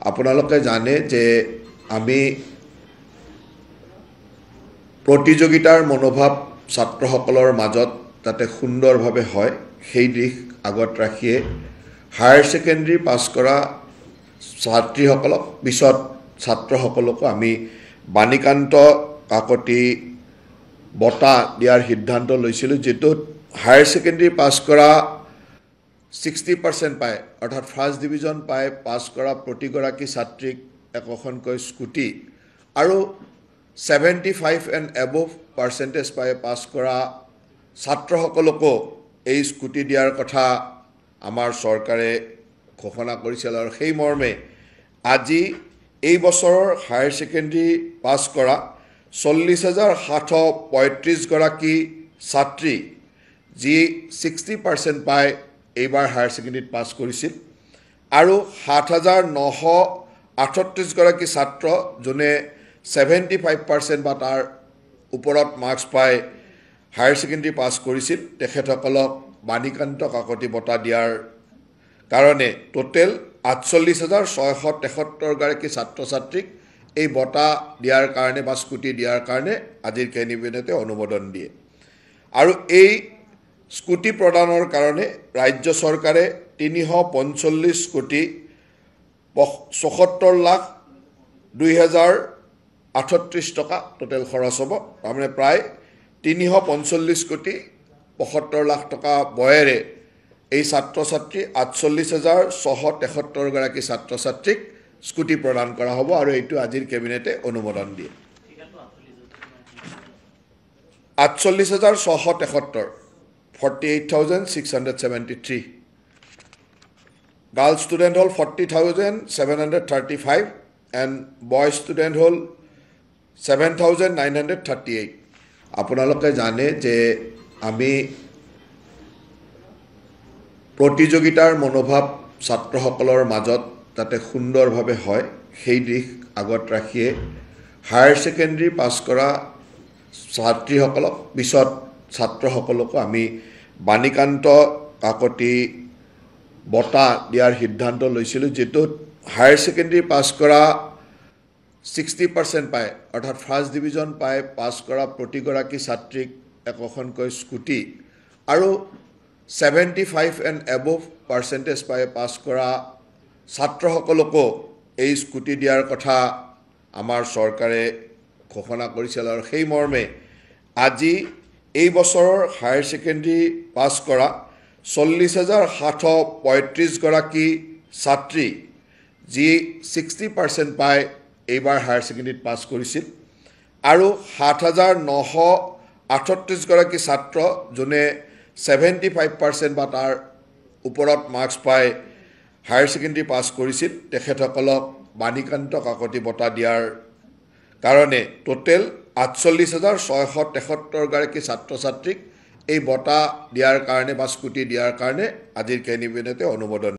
আপোনালোকে জানে যে আমি প্ৰতিযোগিতাৰ মনোভাৱ ছাত্ৰসকলৰ মাজত যাতে সুন্দৰভাৱে হয় সেই দিশ আগত ৰাখিয়ে হায়াৰ সেকেন্ডাৰী পাছ কৰা ছাত্ৰীসকলক পিছত ছাত্ৰসকলকো আমি বাণীকান্ত কাকতি বঁটা দিয়াৰ সিদ্ধান্ত লৈছিলোঁ, যেটোত হায়াৰ সেকেন্ডাৰী পাছ কৰা 60% পায় অৰ্থাৎ ফাৰ্ষ্ট ডিভিজন পায় পাছ কৰা প্ৰতিগৰাকী ছাত্ৰীক একোখনকৈ স্কুটি আৰু 75 and above percentage পায় পাছ কৰা ছাত্ৰসকলকো এই স্কুটি দিয়াৰ কথা আমাৰ চৰকাৰে ঘোষণা কৰিছিল। আৰু সেই মৰ্মে আজি এই বছৰৰ হায়াৰ সেকেন্ডাৰী পাছ কৰা 40,735 গৰাকী ছাত্ৰী যি 60% পায় এইবাৰ হায়াৰ সেকেন্ডাৰীত পাছ কৰিছিল আৰু 7,938 গৰাকী ছাত্ৰ যোনে 75% বা তাৰ ওপৰত মাৰ্কছ পাই হায়াৰ সেকেন্ডাৰী পাছ কৰিছিল তেখেতসকলক বাণীকান্ত কাকতি বঁটা দিয়াৰ কাৰণে টোটেল 48,673 গৰাকী ছাত্ৰ ছাত্ৰীক এই বঁটা দিয়াৰ কাৰণে বা স্কুটি দিয়াৰ কাৰণে আজিৰ কেবিনেটে অনুমোদন দিয়ে। আৰু এই স্কুটি প্ৰদানৰ কাৰণে ৰাজ্য চৰকাৰে 345 কোটি 74,02,038 টকা টোটেল খৰচ হ'ব। তাৰমানে প্ৰায় 345 কোটি 75 লাখ টকা বয়েৰে এই ছাত্ৰ ছাত্ৰী 48,673 গৰাকী ছাত্ৰ ছাত্ৰীক স্কুটি প্ৰদান কৰা হ'ব আৰু এইটো আজিৰ কেবিনেটে অনুমোদন দিয়ে। 48,673 48,673 গাৰ্ল ষ্টুডেণ্ট হ'ল 40,735 এণ্ড বয় ষ্টুডেণ্ট হ'ল 7,938। আপোনালোকে জানে যে আমি প্ৰতিযোগিতাৰ মনোভাৱ ছাত্ৰসকলৰ মাজত যাতে সুন্দৰভাৱে হয় সেই দিশ আগত ৰাখিয়ে হায়াৰ সেকেন্ডাৰী পাছ কৰা ছাত্ৰীসকলক পিছত ছাত্ৰসকলকো আমি বাণীকান্ত কাকতি বঁটা দিয়াৰ সিদ্ধান্ত লৈছিলোঁ, যেটোত হায়াৰ সেকেন্ডাৰী পাছ কৰা 60% পায় অৰ্থাৎ ফাৰ্ষ্ট ডিভিজন পায় পাছ কৰা প্ৰতিগৰাকী ছাত্ৰীক একোখনকৈ স্কুটি আৰু 75 and above percentage পায় পাছ কৰা ছাত্ৰসকলকো এই স্কুটি দিয়াৰ কথা আমাৰ চৰকাৰে ঘোষণা কৰিছিল। আৰু সেই মৰ্মে আজি এই বছৰৰ হায়াৰ সেকেন্ডাৰী পাছ কৰা 40,735 গৰাকী ছাত্ৰী যি 60% পায় এইবাৰ হায়াৰ সেকেন্ডাৰীত পাছ কৰিছিল আৰু 7,938 গৰাকী ছাত্ৰ যোনে 75% বা তাৰ ওপৰত মাৰ্কছ পাই হায়াৰ সেকেন্ডাৰী পাছ কৰিছিল তেখেতসকলক বাণীকান্ত কাকতি বঁটা দিয়াৰ কাৰণে টোটেল 48,673 গৰাকী ছাত্ৰ ছাত্ৰীক এই বঁটা দিয়াৰ কাৰণে বা স্কুটি দিয়াৰ কাৰণে আজিৰ কেবিনেটে অনুমোদন